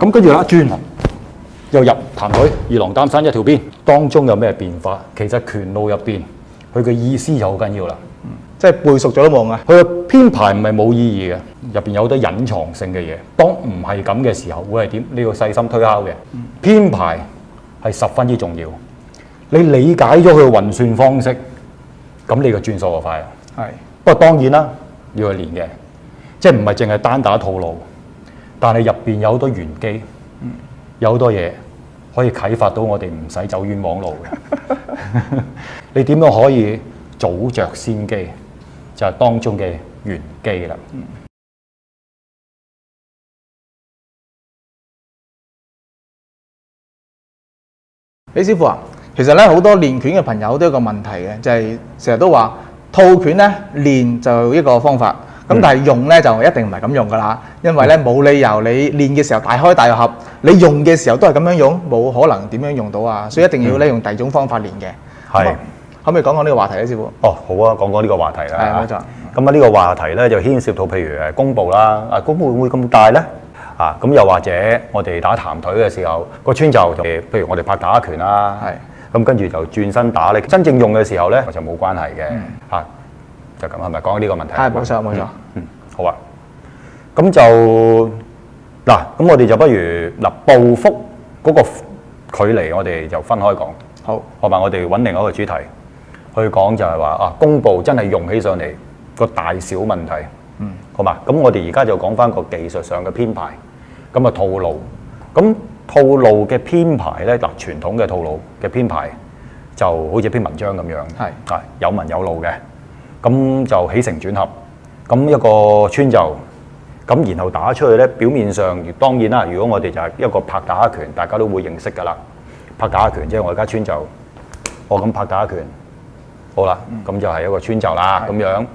咁跟住啦，轉又入彈腿，二郎擔山一條鞭，當中有咩變化？其實拳路入邊，佢嘅意思就好緊要啦。即係背熟咗都冇用啊！佢嘅編排唔係冇意義嘅，入邊有好多隱藏性嘅嘢。當唔係咁嘅時候，會係點？你要細心推敲嘅。編排係十分之重要。你理解咗佢嘅運算方式，咁你嘅轉數就快啦。係。不過當然啦，要去練嘅，即係唔係淨係單打套路，但係入邊有好多玄機，有好多嘢可以啟發到我哋唔使走冤枉路嘅。你點樣可以早着先機？就係當中嘅玄機啦。李師傅啊，其實咧好多練拳嘅朋友都有個問題嘅，就係成日都話套拳咧練就一個方法，咁但係用咧就一定唔係咁用噶啦，因為咧冇理由你練嘅時候大開大合，你用嘅時候都係咁樣用，冇可能點樣用到啊，所以一定要咧用第二種方法練嘅。係。可唔可以講講呢個話題咧，師傅？哦，好啊，講講呢個話題啦。係冇錯。咁啊，呢個話題咧就牽涉到譬如弓步啦，弓步會唔會咁大咧？咁又或者我哋打彈腿嘅時候，個穿就譬如我哋拍打拳啦，咁跟住就轉身打你真正用嘅時候咧就冇關係嘅。就咁係咪講呢個問題？係冇錯冇錯。好啊。咁就嗱，咁我哋就不如嗱步幅嗰個距離，我哋就分開講。好，好嘛，我哋揾另外一個主題去講，就係話弓步真係用起上嚟個大小問題。好嘛，咁我哋而家就講翻個技術上嘅編排，咁啊套路。咁套路嘅編排咧，嗱傳統嘅套路嘅編排就好似篇文章咁樣，有文有路嘅。咁就起承轉合，咁一個穿就，咁然後打出去咧，表面上當然啦，如果我哋就係一個拍打拳，大家都會認識㗎啦。拍打拳即係我而家穿就，我咁拍打拳，好啦，咁就係一個穿就啦咁樣。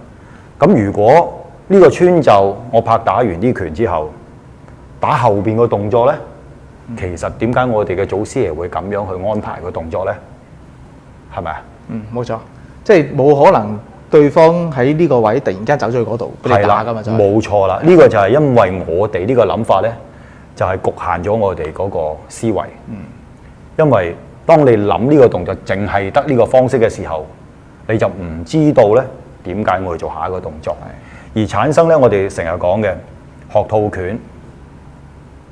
咁如果呢個穿就我拍打完啲拳之後，打後邊個動作咧，其實點解我哋嘅祖師爺會咁樣去安排個動作咧？係咪啊？冇錯，即係冇可能對方喺呢個位突然間走咗去嗰度俾你打㗎嘛，就係。冇錯啦，呢個就係因為我哋呢個諗法咧，就係局限咗我哋嗰個思維。因為當你諗呢個動作淨係得呢個方式嘅時候，你就唔知道咧點解我去做下一個動作，而產生咧我哋成日講嘅學套拳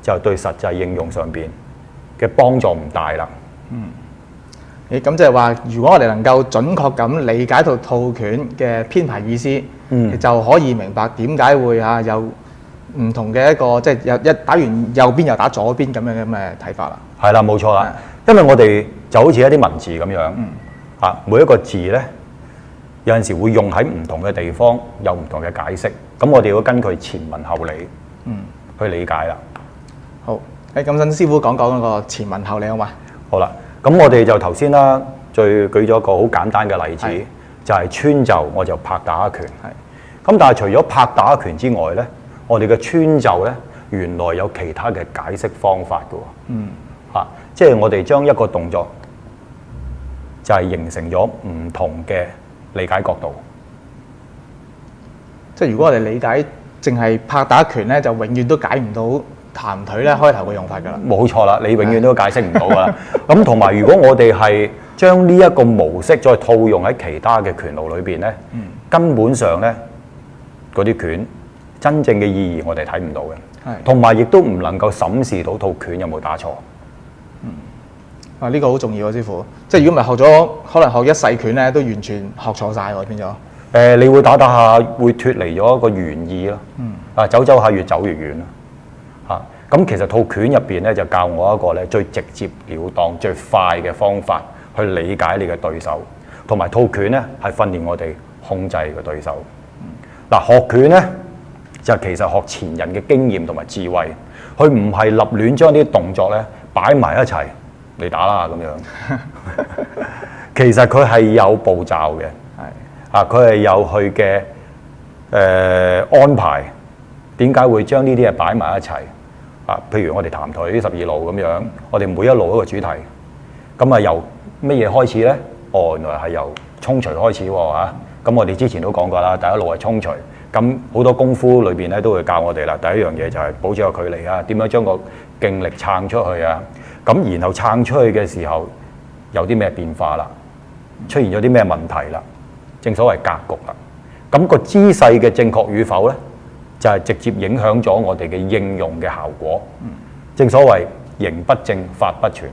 就對實際應用上邊嘅幫助唔大啦。咁即係話，如果我哋能夠準確咁理解到套拳嘅編排意思，就可以明白點解會有唔同嘅一個即係一打完右邊又打左邊咁樣嘅睇法啦。係啦，冇錯啦。因為我哋就好似一啲文字咁樣，每一個字咧有陣時會用喺唔同嘅地方，有唔同嘅解釋。咁我哋要根據前文後理去理解啦。好，咁等師傅講講嗰個前文後理好嘛？好啦，咁我哋就頭先啦，舉咗一個好簡單嘅例子，就係穿就我就拍打拳。咁但係除咗拍打拳之外咧，我哋嘅穿就咧原來有其他嘅解釋方法嘅喎。即係我哋將一個動作就係形成咗唔同嘅理解角度。即係如果我哋理解淨係拍打拳咧，就永遠都解唔到彈腿咧開頭嘅用法㗎啦。冇錯啦，你永遠都解釋唔到㗎啦。咁同埋如果我哋係將呢一個模式再套用喺其他嘅拳路裏邊咧，根本上咧嗰啲拳真正嘅意義我哋睇唔到嘅，同埋亦都唔能夠審視到套拳有冇打錯。呢個好重要啊，師傅。即係如果唔係學咗，可能學一世拳咧，都完全學錯晒喎，變咗。你會打下會脫離咗一個原意咯。走走下越走越遠咯。咁其實套拳入邊咧就教我一個咧最直接了當、最快嘅方法去理解你嘅對手，同埋套拳咧係訓練我哋控制嘅對手。學拳咧就其實學前人嘅經驗同埋智慧，佢唔係立亂將啲動作咧擺埋一齊。你打啦咁樣，其實佢係有步驟嘅，佢係有佢嘅安排。點解會將呢啲嘢擺埋一齊？譬如我哋彈腿12路咁樣，我哋每一路一個主題。咁由乜嘢開始咧？原來係由衝捶開始喎。咁我哋之前都講過啦，第一路係衝捶，咁好多功夫裏邊咧都會教我哋啦。第一樣嘢就係保持個距離啊，點樣將個勁力撐出去啊。咁然後撐出去嘅時候有啲咩變化啦，出現咗啲咩問題啦，正所謂格局啦。咁個姿勢嘅正確與否咧，就係直接影響咗我哋嘅應用嘅效果。正所謂形不正法不全，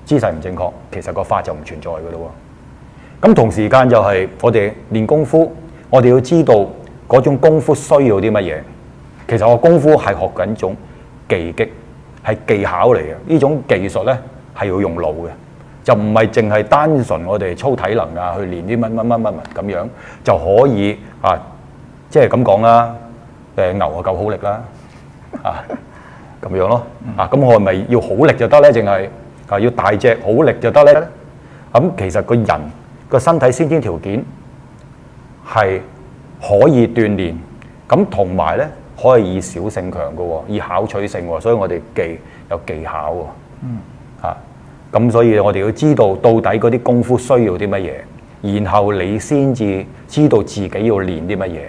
姿勢唔正確，其實個法就唔存在嘅咯喎。咁同時間就係我哋練功夫，我哋要知道嗰種功夫需要啲乜嘢。其實個功夫係學緊種技擊，係技巧嚟嘅。呢種技術咧係要用腦嘅，就唔係淨係單純我哋操體能啊，去練啲乜咁樣就可以啊，即係咁講啦。牛啊夠好力啦，啊咁樣咯，啊咁我係咪要好力就得咧？淨係要大隻好力就得咧？咁其實個人個身體先天條件係可以鍛鍊，咁同埋咧可以以小勝強嘅喎，以巧取勝喎，所以我哋有技巧喎，咁所以我哋要知道到底嗰啲功夫需要啲乜嘢，然後你先至知道自己要練啲乜嘢。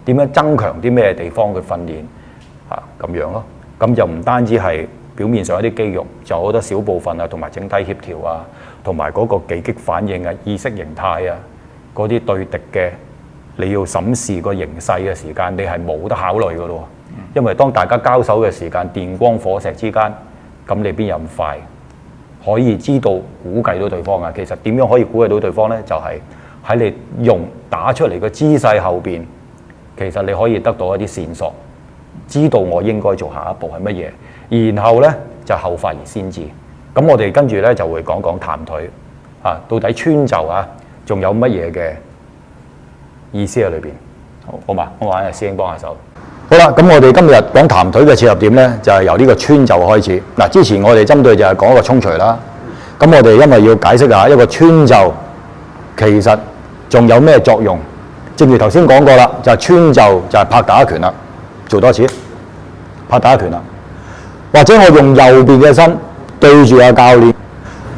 點樣增強啲咩地方嘅訓練咁樣咯？咁就唔單止係表面上一啲肌肉，就好多小部分啊，同埋整體協調啊，同埋嗰個技擊反應啊、意識形態啊，嗰啲對敵嘅你要審視個形勢嘅時間，你係冇得考慮嘅咯。因為當大家交手嘅時間，電光火石之間，咁你邊有咁快可以知道估計到對方啊？其實點樣可以估計到對方呢？就係喺你用打出嚟嘅姿勢後邊。其實你可以得到一啲線索，知道我應該做下一步係乜嘢，然後呢就後發而先至。咁我哋跟住呢就會講講彈腿到底穿袖仲有乜嘢嘅意思喺裏邊？好嘛？我揾阿師兄幫下手。好啦，咁我哋今日講彈腿嘅切入點呢，就係由呢個穿袖開始。嗱，之前我哋針對就係講一個衝捶啦。咁我哋因為要解釋下一個穿袖其實仲有咩作用？正如頭先講過啦，就係穿袖就係拍打拳啦，做多次，拍打拳啦。或者我用右邊嘅身對住阿教練，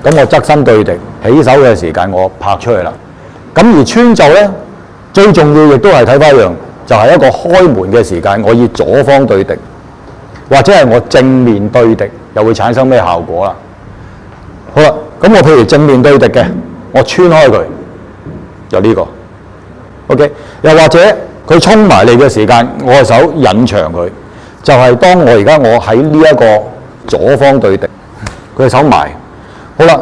咁我側身對敵，起手嘅時間我拍出去啦。咁而穿袖咧，最重要亦都係睇翻一樣，就係一個開門嘅時間，我以左方對敵，或者係我正面對敵，又會產生咩效果啦？好啦，咁我譬如正面對敵嘅，我穿開佢，就呢個。OK， 又或者佢衝埋嚟嘅時間，我嘅手引長佢，就係當我而家我喺呢一個左方對敵，佢嘅手埋，好啦，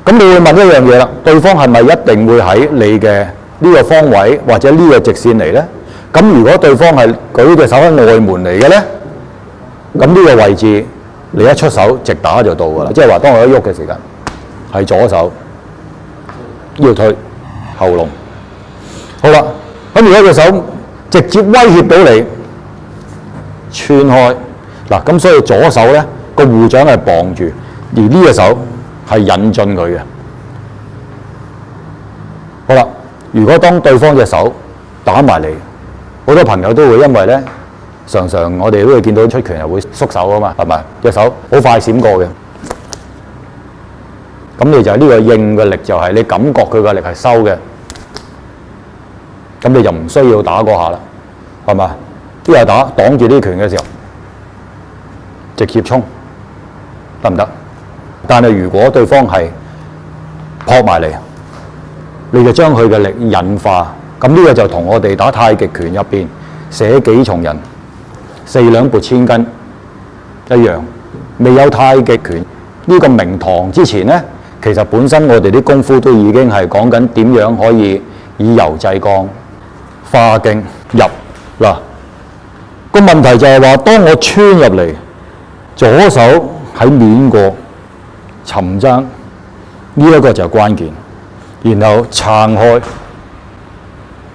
咁你會問一樣嘢啦，對方係咪一定會喺你嘅呢個方位或者呢個直線嚟呢？咁如果對方係舉隻手喺外門嚟嘅呢，咁呢個位置你一出手直打就到㗎啦，即係話當我一喐嘅時間係左手腰推後龍。好啦，咁如果隻手直接威脅到你穿開嗱，咁所以左手咧個護掌係綁住，而呢隻手係引進佢嘅。好啦，如果當對方隻手打埋嚟，好多朋友都會因為咧，常常我哋都會見到出拳係會縮手啊嘛，係咪？隻手好快閃過嘅，咁你就係呢個應嘅力，就係你感覺佢個力係收嘅。咁你就唔需要打嗰下啦，係嘛？呢下打擋住呢拳嘅時候，直接衝得唔得？但係如果對方係撲埋嚟，你就將佢嘅力引化。咁呢個就同我哋打太極拳入邊捨己從人、四兩撥千斤一樣。未有太極拳呢個名堂之前呢，其實本身我哋啲功夫都已經係講緊點樣可以以柔制剛。化勁入嗱，個問題就係話，當我穿入嚟，左手喺面過尋爭，呢一個就係關鍵。然後撐開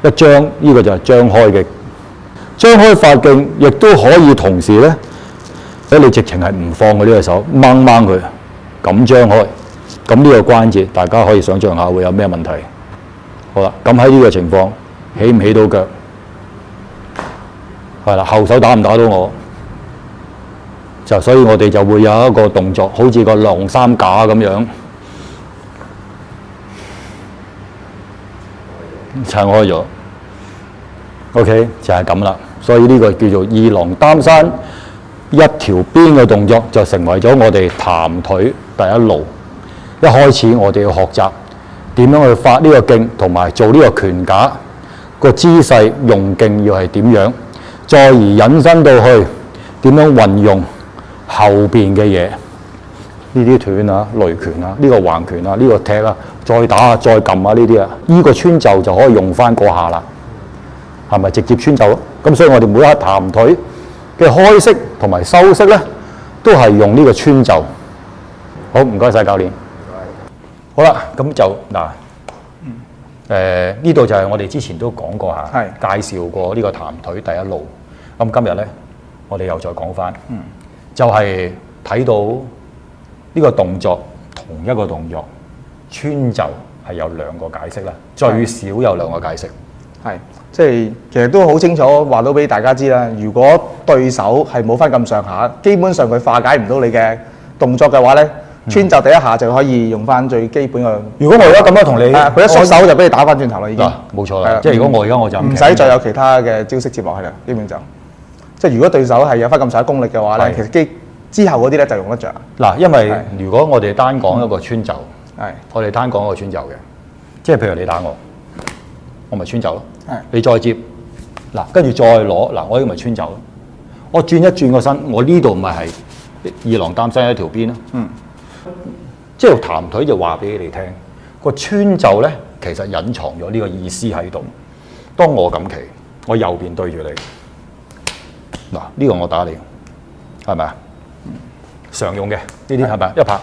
一張，呢個就係張開嘅。張開發勁，亦都可以同時咧，你直情係唔放佢呢隻手，掹佢咁張開。咁呢個關節，大家可以想象下會有咩問題。好啦，咁喺呢個情況。起唔起到腳？係啦，後手打唔打到我？所以我哋就會有一個動作，好似個晾衫架咁樣，撐開咗。OK 就係咁啦。所以呢個叫做二郎擔山一條鞭嘅動作，就成為咗我哋彈腿第一路。一開始我哋要學習點樣去發呢個勁，同埋做呢個拳架個姿勢用勁要係點樣，再而引申到去點樣運用後邊嘅嘢。呢啲斷啊、雷拳啊、呢個橫拳啊、呢個踢啊、再打啊、再撳啊呢啲啊，呢個穿袖就可以用翻嗰下啦，係咪直接穿袖咯？咁所以我哋每一下彈腿嘅開式同埋收式咧，都係用呢個穿袖。好，唔該晒教練。好啦，咁就嗱，呢度就係我哋之前都講過下，介紹過呢個彈腿第一路。咁今日咧，我哋又再講翻，就係睇到呢個動作同一個動作穿袖係有兩個解釋啦，最少有兩個解釋。係，即係其實都好清楚話到俾大家知啦。如果對手係冇翻咁上下，基本上佢化解唔到你嘅動作嘅話咧，穿袖第一下就可以用翻最基本嘅。如果我而家咁樣同你，佢一縮手就俾你打翻轉頭啦，已經。冇錯啦。即係如果我而家我就唔使再有其他嘅招式接落去啦，基本就即係如果對手係有翻咁上下功力嘅話咧，其實之後嗰啲咧就用得着。嗱，因為如果我哋單講一個穿袖，係我哋單講一個穿袖嘅，即係譬如你打我，我咪穿袖咯。係你再接，嗱，跟住再攞，嗱，我呢個咪穿袖咯。我轉一轉個身，我呢度咪係二郎擔山一條鞭咯。即係彈腿就話俾你哋聽，個穿袖咧其實隱藏咗呢個意思喺度。當我咁企，我右邊對住你，嗱，呢個我打你，係咪啊？常用嘅呢啲係咪？一拍，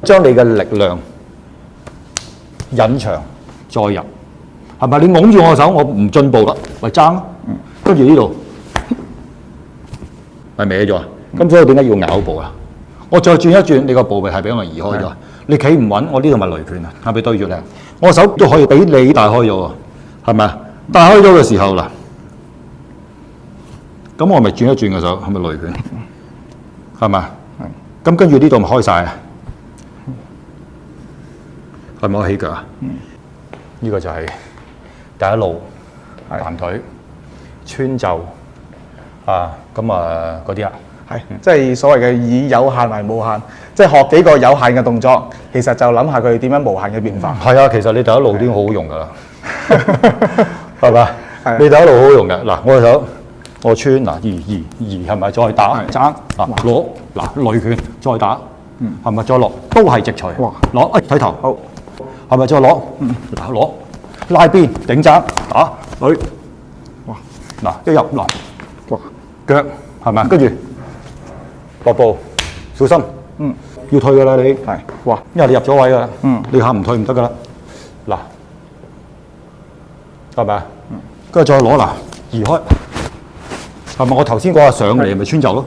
將你嘅力量隱藏再入，係咪？你擁住我手，我唔進步啦，咪爭咯。跟住呢度咪歪咗啊！咁所以點解要咬步啊？我再轉一轉，你個步咪係俾我移開咗。你企唔穩，我呢度咪雷拳啊，係咪對住你？我手都可以俾你大開咗喎，係咪啊？大開咗嘅時候嗱，咁我咪轉一轉個手，係咪雷拳？係嘛？咁跟住呢度咪開晒啊？係咪可以起腳啊？呢個就係第一路彈腿、穿袖啊，咁啊嗰啲啊。係，即係所謂嘅以有限為無限，即係學幾個有限嘅動作，其實就諗下佢點樣無限嘅變化。係啊，其實你第一路已經好好用㗎啦，係嘛？你第一路好好用嘅。嗱，我手我穿嗱，移係咪再打爭嗱攞嗱雷拳再打，係咪再落都係直錘攞睇頭好，係咪再攞嗱攞拉邊頂爭打女哇嗱一入嗱哇腳係咪跟住。踱步，小心，要退㗎啦你，係，哇，因為你入咗位㗎啦，你下唔退唔得㗎啦，嗱，係咪啊？跟住再攞嗱，移開，係咪我頭先嗰下上嚟咪穿袖咯？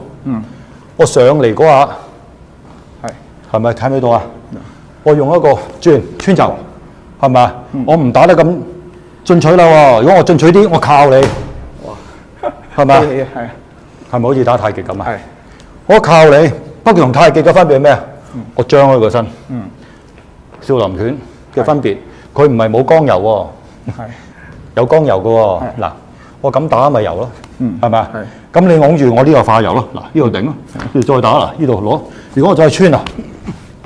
我上嚟嗰下，係咪睇唔睇到啊？我用一個轉穿袖，係咪啊？我唔打得咁進取啦喎，如果我進取啲，我靠你，哇，係咪啊？係咪好似打太極咁啊？係。我靠你，北極同太極嘅分別係咩啊？我張開個身，少林拳嘅分別，佢唔係冇剛柔喎，有剛柔嘅喎。嗱，我咁打咪柔咯，係咪啊？咁你擁住我呢個化柔咯，嗱呢度頂咯，跟住再打嗱呢度攞。如果我再穿啊，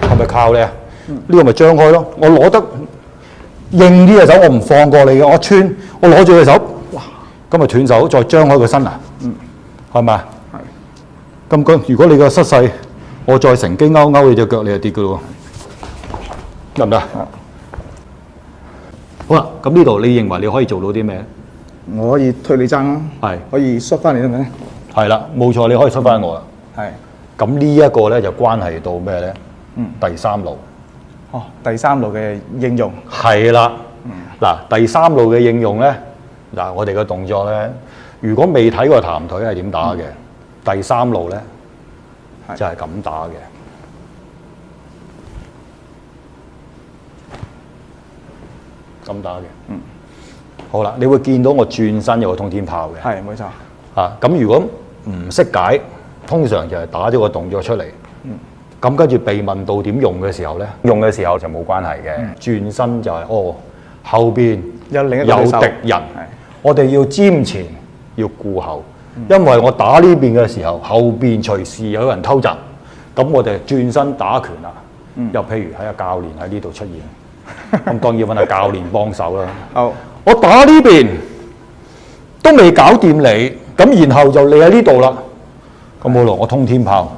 係咪靠你啊？呢個咪張開咯。我攞得硬啲嘅手，我唔放過你嘅。我穿，我攞住佢手，哇，咁咪斷手，再張開個身啊，係咪啊？咁如果你個失勢，我再乘機勾你隻腳，你就跌㗎咯喎，得唔得？好啦，咁呢度你認為你可以做到啲咩？我可以推你爭啦，係可以縮翻嚟得唔得？係啦，冇錯，你可以縮翻我啦。係。咁呢一個咧就關係到咩咧？第三路。哦，第三路嘅應用。係啦。嗱，第三路嘅應用咧，嗱，我哋嘅動作咧，如果未睇過彈腿係點打嘅？第三路咧就係咁打嘅，咁打嘅。好啦，你會見到我轉身有個通天炮嘅。係，冇錯。啊，咁如果唔識解，通常就係打咗個動作出嚟。咁跟住被問到點用嘅時候咧，用嘅時候就冇關係嘅。轉身就係後邊有另一個敵人，我哋要瞻前，要顧後，因為我打呢邊嘅時候，後邊隨時有人偷襲，咁我哋轉身打拳啦。又譬如喺阿教練喺呢度出現，咁當然揾阿教練幫手啦。好，我打呢邊都未搞掂你，咁然後就你喺呢度啦。咁好咯，我通天炮，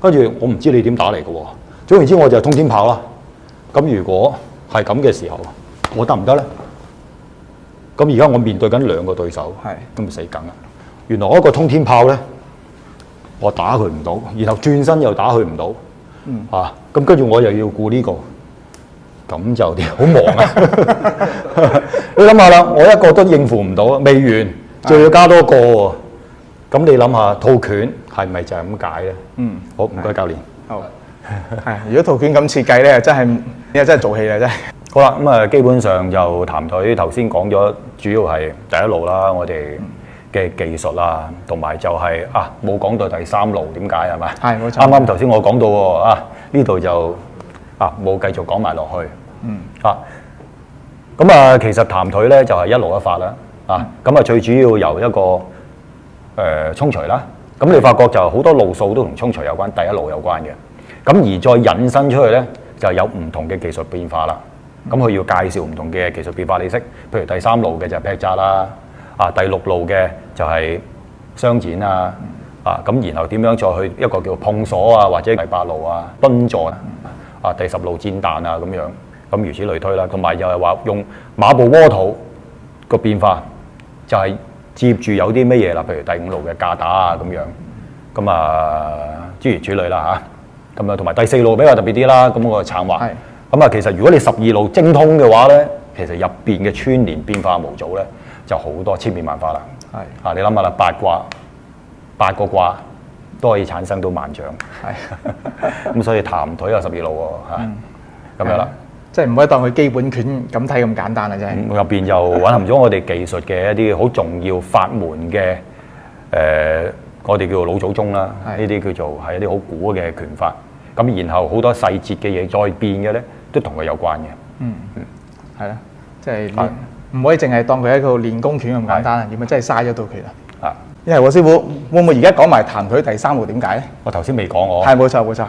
跟住我唔知你點打嚟嘅喎。總言之，我就通天炮啦。咁如果係咁嘅時候，我得唔得咧？咁而家我面對緊兩個對手，咁咪死梗啦！原來我一個通天炮咧，我打佢唔到，然後轉身又打佢唔到，咁跟住我又要顧呢個，咁就好忙啊！你諗下啦，我一個都應付唔到，未完，仲要加多個喎。咁你諗下，套拳係咪就係咁解咧？好，唔該教練。好，如果套拳咁設計咧，真係做戲啦，真係。好啦，咁啊，基本上就談隊頭先講咗，主要係第一路啦，我哋嘅技術啦，同埋就係冇講到第三路點解係咪？係冇錯。啱啱頭先我講到喎，呢度就冇繼續講埋落去。咁其實談腿咧就係一路一發啦。咁啊最主要由一個衝捶啦。咁你發覺就好多路數都同衝捶有關，第一路有關嘅。咁而再引申出去咧，就有唔同嘅技術變化啦。咁佢要介紹唔同嘅技術變化你識，譬如第三路嘅就係劈扎啦，第六路嘅就係雙剪啊，咁然後點樣再去一個叫碰鎖啊，或者第八路啊蹲坐啊，第十路戰彈啊咁樣，咁如此類推啦。同埋又係話用馬步窩土個變化，就係接住有啲乜嘢啦，譬如第五路嘅架打啊咁樣，咁諸如此類啦嚇。咁同埋第四路比較特別啲啦，咁個撐滑。咁其實如果你12路精通嘅話咧，其實入邊嘅串連變化模組咧就好多千變萬化啦。你諗下啦，八個卦都可以產生到萬象。咁所以談腿有12路喎，咁樣啦。即係唔可以當佢基本拳咁睇咁簡單啦，真係。入邊就蘊含咗我哋技術嘅一啲好重要法門嘅我哋叫做老祖宗啦，呢啲叫做係一啲好古嘅拳法。咁然後好多細節嘅嘢再變嘅咧，都同佢有關嘅。係啦，即係唔可以淨係當佢一個練功拳咁簡單啊，要咪真係嘥咗套拳啊！因為師傅會唔會而家講埋談腿第三路點解咧？我頭先未講我。係冇錯冇錯。